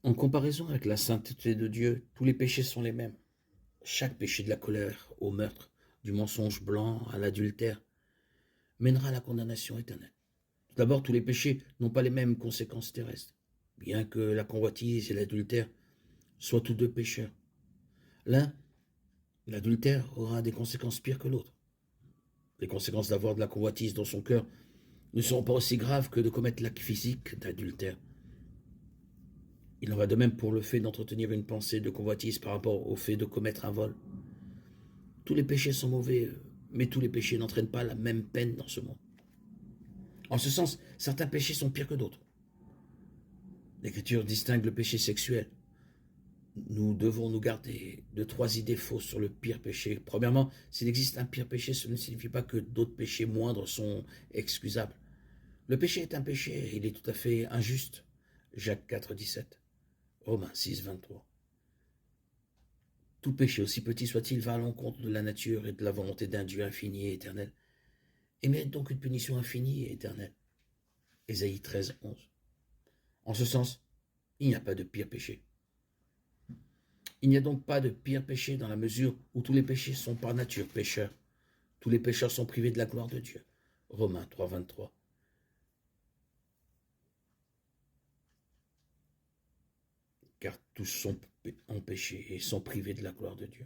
En comparaison avec la sainteté de Dieu, tous les péchés sont les mêmes. Chaque péché de la colère au meurtre, du mensonge blanc à l'adultère, mènera à la condamnation éternelle. Tout d'abord, tous les péchés n'ont pas les mêmes conséquences terrestres, bien que la convoitise et l'adultère soient tous deux pécheurs. L'un, l'adultère, aura des conséquences pires que l'autre. Les conséquences d'avoir de la convoitise dans son cœur ne seront pas aussi graves que de commettre l'acte physique d'adultère. Il en va de même pour le fait d'entretenir une pensée de convoitise par rapport au fait de commettre un vol. Tous les péchés sont mauvais, mais tous les péchés n'entraînent pas la même peine dans ce monde. En ce sens, certains péchés sont pires que d'autres. L'Écriture distingue le péché sexuel. Nous devons nous garder de trois idées fausses sur le pire péché. Premièrement, s'il existe un pire péché, cela ne signifie pas que d'autres péchés moindres sont excusables. Le péché est un péché, et il est tout à fait injuste. Jacques 4, 17. Romains 6, 23. Tout péché, aussi petit soit-il, va à l'encontre de la nature et de la volonté d'un Dieu infini et éternel, et mérite donc une punition infinie et éternelle. Ésaïe 13, 11. En ce sens, il n'y a pas de pire péché. Il n'y a donc pas de pire péché dans la mesure où tous les péchés sont par nature pécheurs. Tous les pécheurs sont privés de la gloire de Dieu. Romains 3, 23. Car tous ont péché et sont privés de la gloire de Dieu.